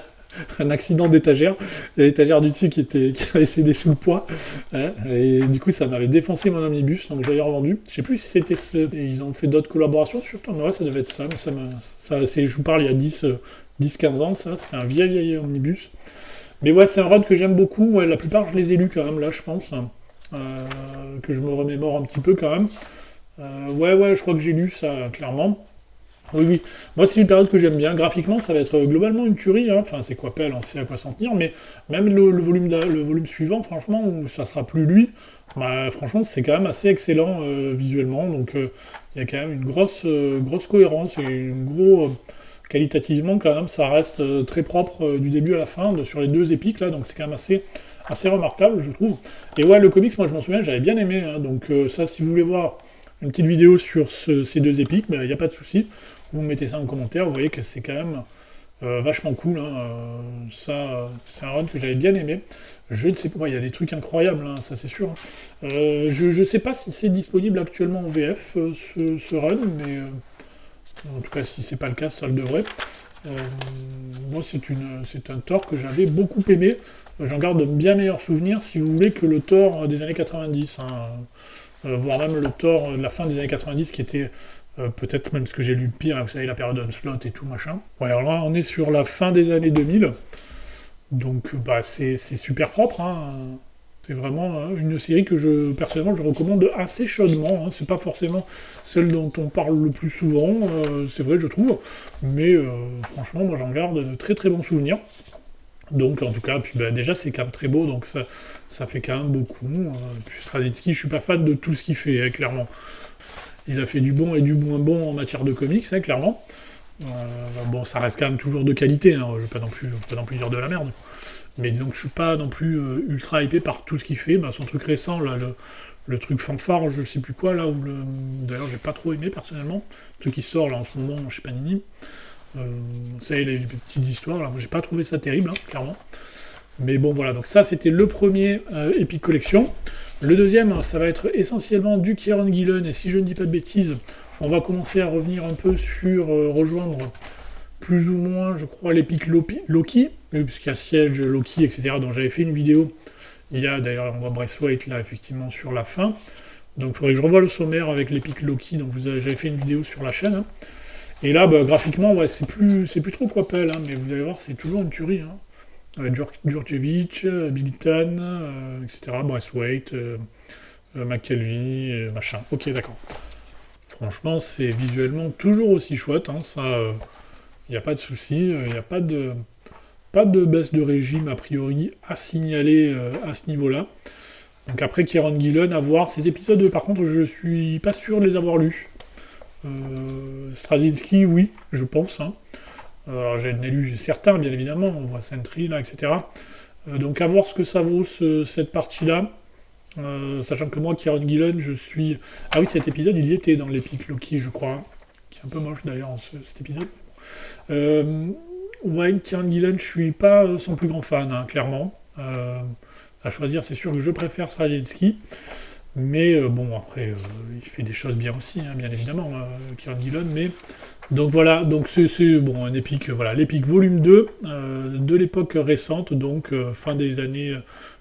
un accident d'étagère. L'étagère du dessus qui avait cédé sous le poids. Hein, et du coup ça m'avais défoncé mon omnibus, donc je l'avais revendu. Je sais plus si c'était ce. Et ils ont fait d'autres collaborations surtout, mais ouais ça devait être ça, mais je vous parle il y a 10-15 ans, ça, c'était un vieil omnibus. Mais ouais, c'est un run que j'aime beaucoup, ouais, la plupart je les ai lus quand même, là, je pense, que je me remémore un petit peu quand même. Ouais, je crois que j'ai lu ça, clairement. Oui, moi c'est une période que j'aime bien, graphiquement ça va être globalement une tuerie, hein. Enfin c'est Coppel, on sait à quoi s'en tenir, mais même le volume suivant, franchement, où ça sera plus lui, franchement c'est quand même assez excellent visuellement, donc il y a quand même une grosse cohérence et une qualitativement quand même ça reste très propre du début à la fin sur les deux épiques là, donc c'est quand même assez remarquable je trouve. Et ouais, le comics moi je m'en souviens, j'avais bien aimé, hein, donc ça si vous voulez voir une petite vidéo sur ces deux épiques, il n'y a pas de souci, vous mettez ça en commentaire, vous voyez que c'est quand même vachement cool, hein, ça c'est un run que j'avais bien aimé. Je ne sais pas, il y a des trucs incroyables, hein, ça c'est sûr. Hein. Je ne sais pas si c'est disponible actuellement en VF ce run, mais en tout cas si c'est pas le cas, ça le devrait. Moi c'est un Thor que j'avais beaucoup aimé, j'en garde de bien meilleurs souvenirs si vous voulez que le Thor des années 90, hein, voire même le Thor de la fin des années 90 qui était peut-être même ce que j'ai lu le pire, vous savez la période Onslaught et tout machin. Ouais, alors là on est sur la fin des années 2000, donc c'est super propre, hein. C'est vraiment une série que personnellement je recommande assez chaudement, hein. C'est pas forcément celle dont on parle le plus souvent, c'est vrai je trouve, mais franchement moi j'en garde de très très bons souvenirs. Donc en tout cas, puis déjà c'est quand même très beau, donc ça fait quand même beaucoup. Puis Straczynski, je suis pas fan de tout ce qu'il fait, hein, clairement. Il a fait du bon et du moins bon en matière de comics, hein, clairement. Bon, ça reste quand même toujours de qualité, hein, je vais pas non plus dire de la merde. Mais disons que je suis pas non plus ultra hypé par tout ce qu'il fait. Son truc récent, là, le truc fanfare, je sais plus quoi, là, d'ailleurs j'ai pas trop aimé personnellement. Le truc qui sort là en ce moment chez Panini. Vous savez, les petites histoires, là, moi j'ai pas trouvé ça terrible, hein, clairement. Mais bon, voilà, donc ça c'était le premier Epic Collection. Le deuxième, ça va être essentiellement du Kieron Gillen, et si je ne dis pas de bêtises, on va commencer à revenir un peu sur rejoindre plus ou moins, je crois, l'Epic Loki, puisqu'il y a Siege, Loki, etc., dont j'avais fait une vidéo. Il y a d'ailleurs, on voit Braithwaite là, effectivement, sur la fin. Donc il faudrait que je revoie le sommaire avec l'Epic Loki, donc j'avais fait une vidéo sur la chaîne. Hein. Et là, graphiquement, ouais, c'est plus trop Coppel, hein, mais vous allez voir, c'est toujours une tuerie. Hein. Djurjevic, Bilitan, etc., Braithwaite, McKelvey, machin. Ok, d'accord. Franchement, c'est visuellement toujours aussi chouette, hein, ça, il n'y a pas de souci, il n'y a pas de baisse de régime, a priori, à signaler à ce niveau-là. Donc après, Kieron Gillen, à voir. Ces épisodes, par contre, je suis pas sûr de les avoir lus. Straczynski, oui, je pense. Hein. Alors j'en ai lu certains, bien évidemment, on voit Sentry, là, etc. Donc à voir ce que ça vaut, cette partie-là. Sachant que moi, Kieron Gillen, je suis... Ah oui, cet épisode, il y était dans l'Epic Loki, je crois. Qui est un peu moche, d'ailleurs, cet épisode. Ouais, Kieron Gillen, je suis pas son plus grand fan, hein, clairement. À choisir, c'est sûr que je préfère Straczynski. Mais bon, après, il fait des choses bien aussi, hein, bien évidemment, Kieron Gillen, mais... Donc voilà, donc c'est bon, un épique, voilà, l'épique volume 2, de l'époque récente, donc fin des années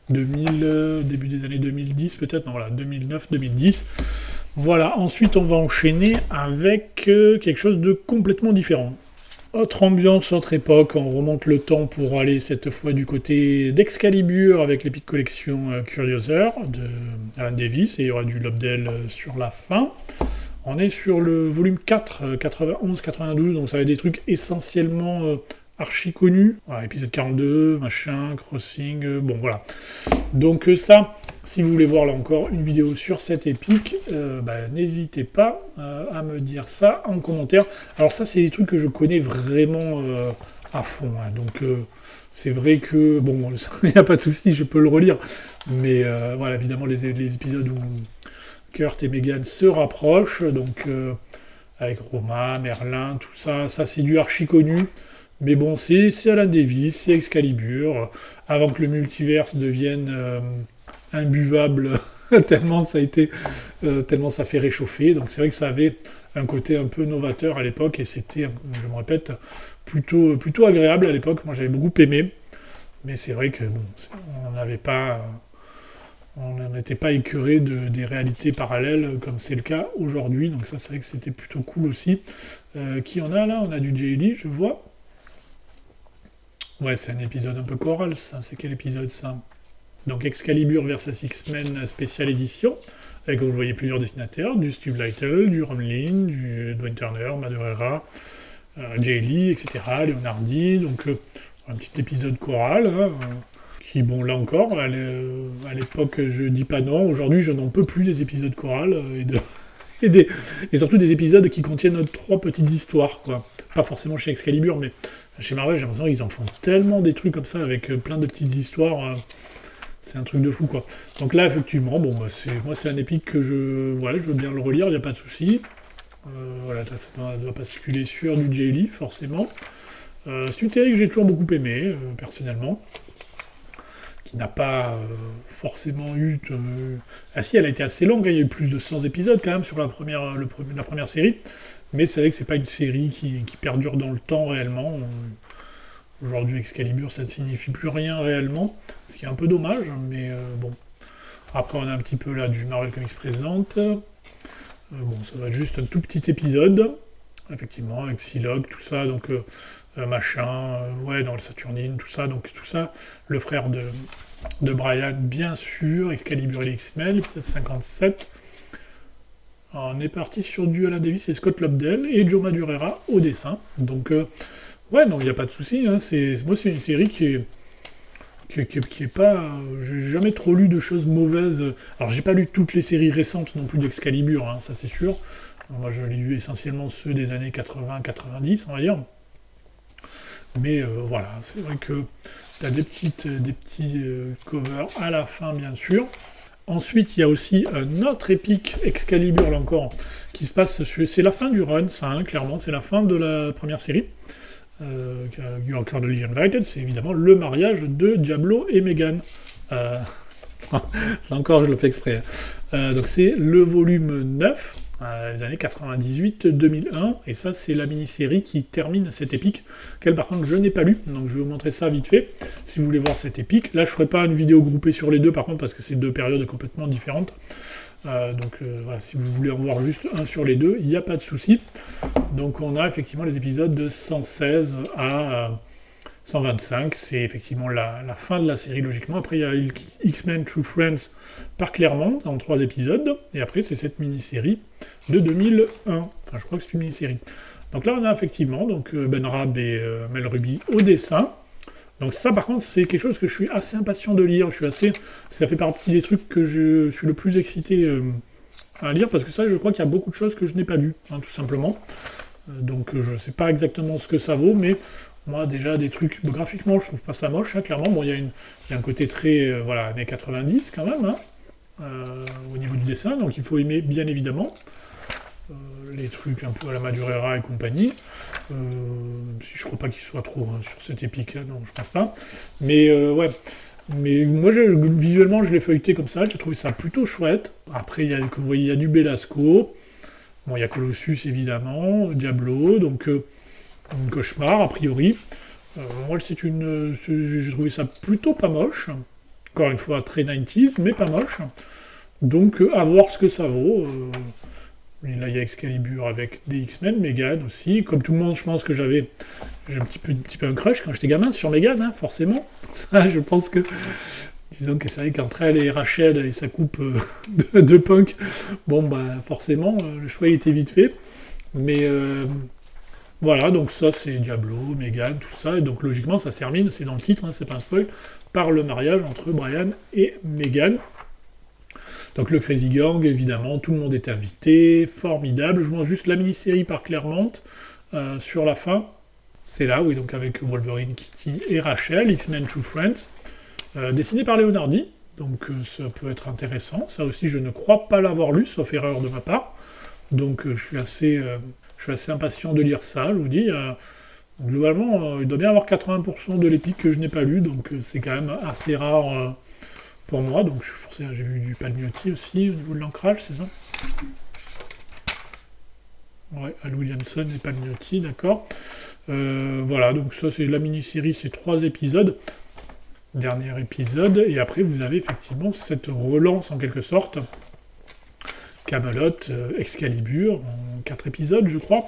2000, début des années 2010 peut-être, non voilà, 2009-2010. Voilà, ensuite on va enchaîner avec quelque chose de complètement différent. Autre ambiance, autre époque, on remonte le temps pour aller cette fois du côté d'Excalibur avec l'Epic Collection Curiouser de Alan Davis, et il y aura du Lobdell sur la fin. On est sur le volume 4, 91-92, donc ça va être des trucs essentiellement archi connus. Voilà, épisode 42, machin, Crossing, bon voilà. Donc ça, si vous voulez voir là encore une vidéo sur cette épique, n'hésitez pas à me dire ça en commentaire. Alors ça, c'est des trucs que je connais vraiment à fond, hein. Donc c'est vrai que, bon, il n'y a pas de souci, je peux le relire, mais voilà, évidemment, les épisodes où Kurt et Megan se rapprochent, donc avec Roma, Merlin, tout ça, c'est du archi connu. Mais bon, c'est Alan Davis, c'est Excalibur, avant que le multiverse devienne imbuvable, tellement ça a été, tellement ça fait réchauffer. Donc c'est vrai que ça avait un côté un peu novateur à l'époque, et c'était, je me répète, plutôt agréable à l'époque. Moi j'avais beaucoup aimé, mais c'est vrai que bon, on n'était pas écœuré des réalités parallèles comme c'est le cas aujourd'hui. Donc ça, c'est vrai que c'était plutôt cool aussi. Qui en a là? On a du Jay Lee, je vois. Ouais, c'est un épisode un peu choral, ça. C'est quel épisode, ça? Donc Excalibur versus X-Men Special Edition, avec, vous voyez, plusieurs dessinateurs, du Steve Lightle, du Romlin, du Dwayne Turner, Madureira, Jay Lee, etc., Leonardi, donc un petit épisode choral, hein, qui, bon, là encore, à l'époque, je dis pas non, aujourd'hui, je n'en peux plus des épisodes chorales, et surtout des épisodes qui contiennent 3 petites histoires, quoi. Pas forcément chez Excalibur, mais chez Marvel, j'ai l'impression qu'ils en font tellement des trucs comme ça, avec plein de petites histoires, c'est un truc de fou, quoi. Donc là, effectivement, bon, moi, c'est un épique que je veux bien le relire, il n'y a pas de souci. Voilà, là, ça doit basculer sur du Jay Lee, forcément. C'est une série que j'ai toujours beaucoup aimée, personnellement, qui n'a pas forcément eu... Ah si, elle a été assez longue, hein, il y a eu plus de 100 épisodes, quand même, sur la première série, mais c'est vrai que c'est pas une série qui perdure dans le temps, réellement. Aujourd'hui, Excalibur, ça ne signifie plus rien réellement, ce qui est un peu dommage, mais bon. Après, on a un petit peu là du Marvel Comics Present. Bon, ça va être juste un tout petit épisode, effectivement, avec Psylocke, tout ça, donc machin, ouais, dans le Saturnine, tout ça, le frère de Brian, bien sûr, Excalibur et les X-Men, épisode 57. Alors, on est parti sur du Alan Davis et Scott Lobdell, et Joe Madureira au dessin, donc... ouais, non, il n'y a pas de souci, hein. Moi, c'est une série qui est pas... j'ai jamais trop lu de choses mauvaises. Alors, j'ai pas lu toutes les séries récentes non plus d'Excalibur, hein, ça c'est sûr. Moi, je l'ai lu essentiellement ceux des années 80-90, on va dire. Mais voilà, c'est vrai que t'as des petits covers à la fin, bien sûr. Ensuite, il y a aussi un autre épique Excalibur, là encore, qui se passe... C'est la fin du run, ça, hein, clairement. C'est la fin de la première série. Encore de Legion United, c'est évidemment le mariage de Diablo et Megan. Là encore, je le fais exprès. Donc c'est le volume 9, les années 98-2001, et ça c'est la mini-série qui termine cette épique, qu'elle par contre je n'ai pas lu, donc je vais vous montrer ça vite fait, si vous voulez voir cette épique. Là je ferai pas une vidéo groupée sur les deux par contre, parce que c'est 2 périodes complètement différentes. Voilà, si vous voulez en voir juste un sur les deux, il n'y a pas de souci. Donc on a effectivement les épisodes de 116 à 125, c'est effectivement la fin de la série logiquement. Après il y a X-Men True Friends par Claremont en 3 épisodes, et après c'est cette mini-série de 2001, enfin je crois que c'est une mini-série. Donc là on a effectivement donc, Ben Raab et Mel Ruby au dessin. Donc ça, par contre, c'est quelque chose que je suis assez impatient de lire. Ça fait partie des trucs que je suis le plus excité à lire, parce que ça, je crois qu'il y a beaucoup de choses que je n'ai pas lues, hein, tout simplement. Donc je ne sais pas exactement ce que ça vaut, mais moi, déjà, des trucs graphiquement, je trouve pas ça moche, hein, clairement. Bon, il y a un côté très, voilà, années 90, quand même, hein, au niveau du dessin, donc il faut aimer, bien évidemment. Les trucs un peu à la Madureira et compagnie, si je crois pas qu'il soit trop sur cette épique, non, je pense pas, mais ouais, mais moi visuellement je l'ai feuilleté comme ça, j'ai trouvé ça plutôt chouette. Après vous voyez, il y a du Belasco, bon, il y a Colossus évidemment, Diablo, donc un cauchemar a priori. Moi j'ai trouvé ça plutôt pas moche, encore une fois très 90s, mais pas moche, donc à voir ce que ça vaut. Là, il y a Excalibur avec des X-Men, Megane aussi. Comme tout le monde, je pense que j'ai un petit peu un crush quand j'étais gamin sur Megane, hein, forcément. Ça, je pense que... Disons que c'est vrai qu'entre elle et Rachel et sa coupe de punk, bon, bah, forcément, le choix il était vite fait. Mais voilà, donc ça, c'est Diablo, Megane, tout ça. Et donc, logiquement, ça se termine, c'est dans le titre, hein, c'est pas un spoil, par le mariage entre Brian et Megane. Donc le Crazy Gang, évidemment, tout le monde est invité, formidable. Je vois juste la mini-série par Claremont sur la fin. C'est là, oui, donc avec Wolverine, Kitty et Rachel, X-Men True Friends, dessiné par Leonardi. Donc ça peut être intéressant. Ça aussi, je ne crois pas l'avoir lu, sauf erreur de ma part. Donc je suis assez impatient de lire ça, je vous dis. Globalement, il doit bien y avoir 80% de l'épique que je n'ai pas lu, donc c'est quand même assez rare pour moi. Donc je suis forcé, j'ai vu du Palmiotti aussi au niveau de l'ancrage, c'est ça? Ouais, Al Williamson et Palmiotti, d'accord. Voilà, donc ça c'est la mini-série, c'est 3 épisodes. Dernier épisode, et après vous avez effectivement cette relance en quelque sorte. Camelot, Excalibur, en 4 épisodes je crois.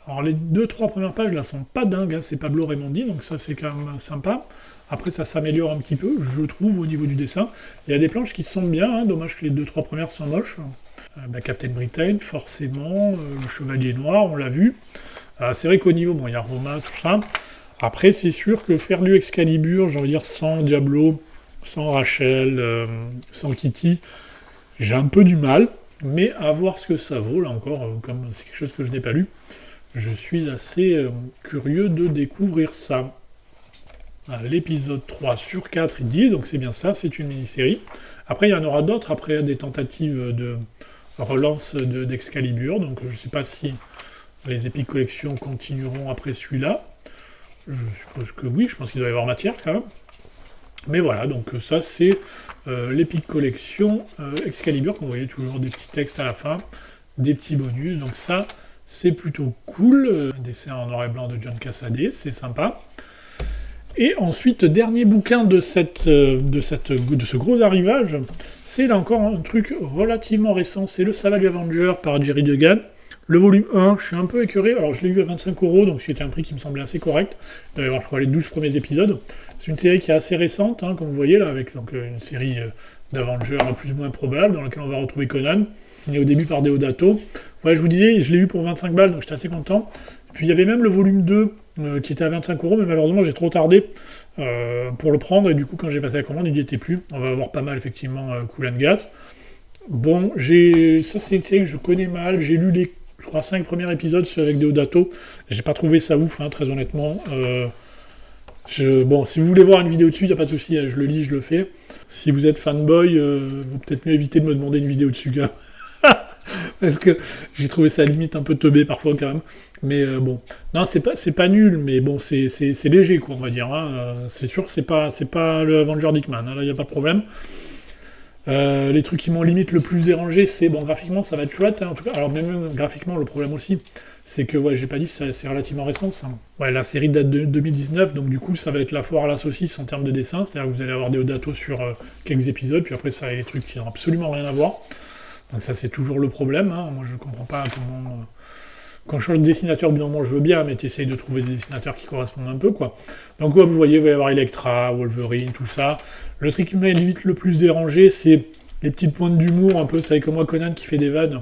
Alors les 2-3 premières pages là sont pas dingues, hein, c'est Pablo Raimondi, donc ça c'est quand même sympa. Après ça s'améliore un petit peu, je trouve, au niveau du dessin. Il y a des planches qui sont bien, hein, dommage que les 2-3 premières sont moches. Captain Britain, forcément, le Chevalier Noir, on l'a vu. C'est vrai qu'au niveau, bon, il y a Roma, tout ça. Après, c'est sûr que faire du Excalibur, j'ai envie de dire, sans Diablo, sans Rachel, sans Kitty, j'ai un peu du mal. Mais à voir ce que ça vaut, là encore, comme c'est quelque chose que je n'ai pas lu, je suis assez curieux de découvrir ça. L'épisode 3 sur 4, il dit, donc c'est bien ça, c'est une mini-série. Après, il y en aura d'autres, après des tentatives de relance d'Excalibur, donc je ne sais pas si les Epic Collections continueront après celui-là. Je suppose que oui, je pense qu'il doit y avoir matière quand même. Mais voilà, donc ça c'est l'Epic Collection Excalibur, comme vous voyez toujours des petits textes à la fin, des petits bonus, donc ça c'est plutôt cool. Un dessin en noir et blanc de John Cassaday, c'est sympa. Et ensuite, dernier bouquin de ce gros arrivage, c'est là encore un truc relativement récent, c'est le Savage Avenger par Jerry Duggan. Le volume 1, je suis un peu écœuré, alors je l'ai eu à 25€, donc c'était un prix qui me semblait assez correct. Il doit y avoir, je crois, les 12 premiers épisodes. C'est une série qui est assez récente, hein, comme vous voyez là, avec donc, une série d'Avengers plus ou moins probable, dans laquelle on va retrouver Conan, signé au début par Deodato. Ouais, je vous disais, je l'ai eu pour 25 balles, donc j'étais assez content. Puis il y avait même le volume 2, qui était à 25€, mais malheureusement j'ai trop tardé pour le prendre, et du coup quand j'ai passé la commande, il n'y était plus. On va avoir pas mal effectivement Cool and Gas. Bon, ça c'est une série que je connais mal, j'ai lu les, je crois, 5 premiers épisodes, ceux avec Deodato, j'ai pas trouvé ça ouf, hein, très honnêtement. Bon, si vous voulez voir une vidéo dessus, il n'y a pas de souci, je le lis, je le fais. Si vous êtes fanboy, vous peut-être mieux éviter de me demander une vidéo dessus, quand même. Parce que j'ai trouvé ça limite un peu teubé parfois quand même. Mais bon, non, c'est pas nul, mais bon, c'est léger, quoi, on va dire. Hein. C'est sûr que c'est pas le Avenger Dickman, hein, là, il n'y a pas de problème. Les trucs qui m'ont limite le plus dérangé, c'est, bon, graphiquement, ça va être chouette, hein, en tout cas. Alors, même graphiquement, le problème aussi, c'est que, ouais, j'ai pas dit, c'est relativement récent, ça. Ouais, la série date de 2019, donc du coup, ça va être la foire à la saucisse en termes de dessin, c'est-à-dire que vous allez avoir Deodato sur quelques épisodes, puis après, ça a des trucs qui n'ont absolument rien à voir. Donc ça, c'est toujours le problème, hein. Moi, je comprends pas comment... Quand je change de dessinateur, bien moment, je veux bien, mais tu essayes de trouver des dessinateurs qui correspondent un peu, quoi. Donc, comme vous voyez, il va y avoir Elektra, Wolverine, tout ça. Le truc qui m'a limite le plus dérangé, c'est les petites pointes d'humour, un peu, c'est comme moi, Conan qui fait des vannes.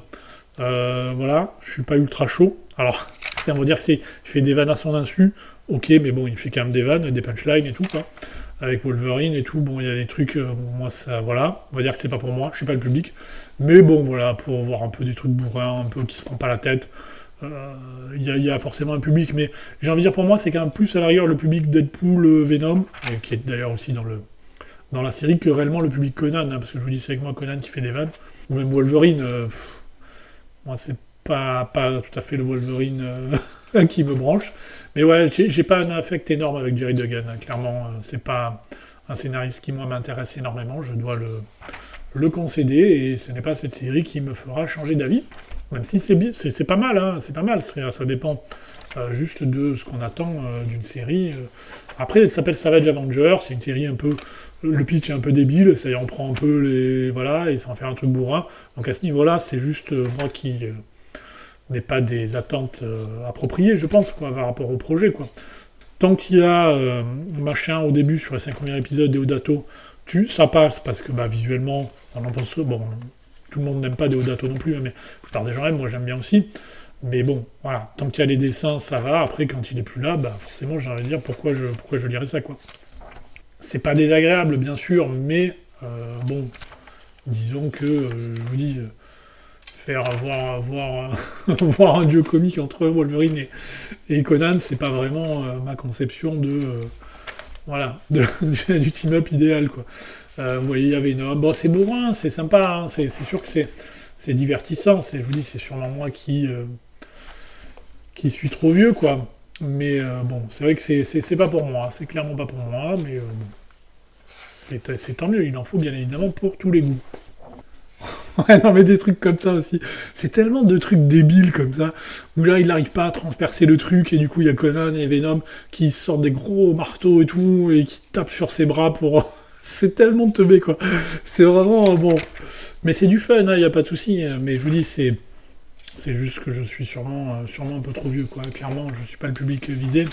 Voilà, je suis pas ultra chaud. Alors, on va dire qu'il fait des vannes à son insu, ok, mais bon, il fait quand même des vannes, des punchlines et tout, quoi. Avec Wolverine et tout, bon, il y a des trucs, moi, ça, voilà, on va dire que c'est pas pour moi, je suis pas le public. Mais bon, voilà, pour voir un peu des trucs bourrins, un peu qui se prend pas la tête. Il y a forcément un public, mais j'ai envie de dire pour moi, c'est quand même plus à la rigueur le public Deadpool, Venom, qui est d'ailleurs aussi dans la série, que réellement le public Conan, hein, parce que je vous dis, c'est avec moi Conan qui fait des vannes, ou même Wolverine, moi c'est pas tout à fait le Wolverine qui me branche, mais ouais, j'ai pas un affect énorme avec Jerry Duggan, hein, clairement, c'est pas un scénariste qui moi m'intéresse énormément, je dois le concéder, et ce n'est pas cette série qui me fera changer d'avis. Même si c'est pas mal, hein, c'est pas mal, ça dépend juste de ce qu'on attend d'une série. Après, elle s'appelle Savage Avenger, c'est une série un peu... Le pitch est un peu débile, c'est-à-dire on prend un peu les... Voilà, et ça en fait un truc bourrin. Donc à ce niveau-là, c'est juste moi qui n'est pas des attentes appropriées, je pense, quoi, par rapport au projet, quoi. Tant qu'il y a machin au début sur les 5 premiers épisodes Deodato, ça passe, parce que bah, visuellement, on en pense, bon, tout le monde n'aime pas Deodato non plus, hein, mais la plupart des gens aiment, moi j'aime bien aussi. Mais bon, voilà, tant qu'il y a les dessins, ça va. Après, quand il est plus là, bah forcément, j'ai envie de dire pourquoi je lirais ça, quoi. C'est pas désagréable, bien sûr, mais bon, disons que, je vous dis, faire voir un dieu comique entre Wolverine et Conan, c'est pas vraiment ma conception de voilà du team-up idéal, quoi. Vous voyez, il y avait une... Bon, c'est bourrin, c'est sympa, hein, c'est sûr que c'est divertissant, je vous dis, c'est sûrement moi qui suis trop vieux, quoi. Mais bon, c'est vrai que c'est pas pour moi, c'est clairement pas pour moi, mais bon, c'est tant mieux, il en faut bien évidemment pour tous les goûts. Ouais, non, mais des trucs comme ça aussi. C'est tellement de trucs débiles comme ça, où là, il n'arrive pas à transpercer le truc, et du coup, il y a Conan et Venom qui sortent des gros marteaux et tout, et qui tapent sur ses bras pour... c'est tellement teubé, quoi. C'est vraiment... Bon... Mais c'est du fun, il n'y a pas de souci, mais je vous dis, c'est juste que je suis sûrement un peu trop vieux, quoi. Clairement, je suis pas le public visé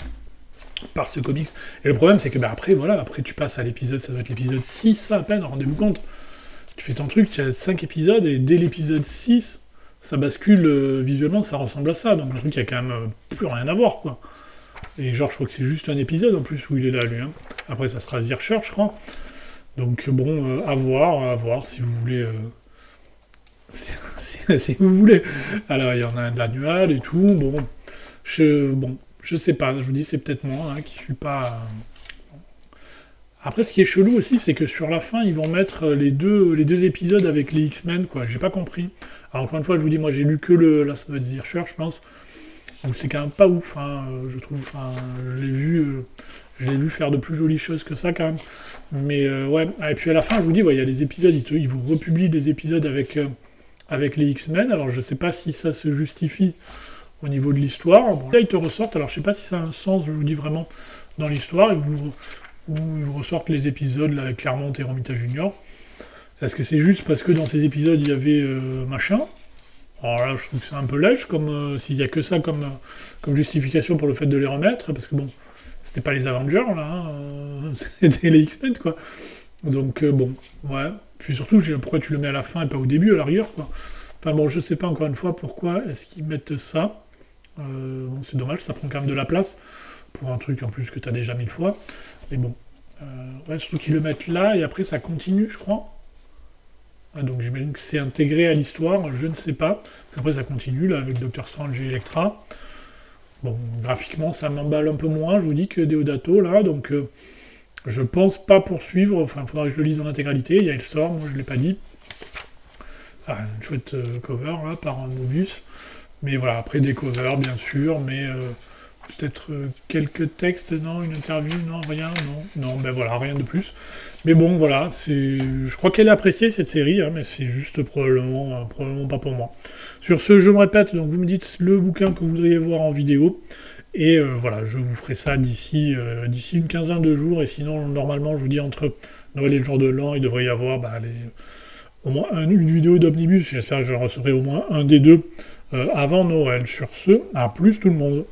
par ce comics. Et le problème, c'est que bah, après, voilà, après tu passes à l'épisode, ça doit être l'épisode 6, ça, à peine, rendez-vous compte. Tu fais ton truc, tu as 5 épisodes, et dès l'épisode 6, ça bascule visuellement, ça ressemble à ça. Donc le truc, il y a quand même plus rien à voir, quoi. Et genre, je crois que c'est juste un épisode, en plus, où il est là, lui. Hein. Après, ça sera Zircher, je crois. Donc bon, à voir, si vous voulez... si vous voulez. Alors, il y en a un de l'annual et tout, bon, je sais pas, je vous dis, c'est peut-être moi, hein, qui suis pas... Après, ce qui est chelou aussi, c'est que sur la fin, ils vont mettre les deux épisodes avec les X-Men, quoi, j'ai pas compris. Alors, encore une fois, je vous dis, moi, j'ai lu que là, ça doit être Zircher, je pense, donc c'est quand même pas ouf, hein, je trouve, enfin, je l'ai vu faire de plus jolies choses que ça, quand même. Mais, ouais, et puis à la fin, je vous dis, ouais, il y a les épisodes, ils vous republient des épisodes avec les X-Men, alors je sais pas si ça se justifie au niveau de l'histoire. Bon, là, ils te ressortent, alors je sais pas si ça a un sens, je vous dis vraiment, dans l'histoire, ils vous ressortent les épisodes là, avec Claremont et Romita Junior. Est-ce que c'est juste parce que dans ces épisodes, il y avait machin? Alors là, je trouve que c'est un peu lèche, comme s'il y a que ça comme justification pour le fait de les remettre, parce que bon, c'était pas les Avengers, là, hein, c'était les X-Men, quoi. Donc, bon, ouais. Puis surtout, pourquoi tu le mets à la fin et pas au début, à la rigueur, quoi. Enfin bon, je sais pas encore une fois pourquoi est-ce qu'ils mettent ça. Bon, c'est dommage, ça prend quand même de la place pour un truc en plus que t'as déjà 1000 fois. Mais bon, ouais, surtout qu'ils le mettent là et après ça continue, je crois. Ouais, donc j'imagine que c'est intégré à l'histoire, je ne sais pas. Parce qu'après ça continue là avec Doctor Strange et Elektra. Bon, graphiquement ça m'emballe un peu moins, je vous dis, que Deodato là, donc je pense pas poursuivre. Enfin, il faudra que je le lise en intégralité. Il y a Hellstorm, moi je l'ai pas dit. Ah, une chouette cover là par un Mobius. Mais voilà, après des covers bien sûr, mais peut-être quelques textes, non, une interview, non, rien, non, ben voilà, rien de plus. Mais bon, voilà, je crois qu'elle a apprécié cette série, hein, mais c'est juste probablement pas pour moi. Sur ce, je me répète, donc vous me dites le bouquin que vous voudriez voir en vidéo, et voilà, je vous ferai ça d'ici une quinzaine de jours, et sinon, normalement, je vous dis, entre Noël et le jour de l'an, il devrait y avoir au moins une vidéo d'Omnibus, j'espère que je recevrai au moins un des deux avant Noël. Sur ce, à plus tout le monde.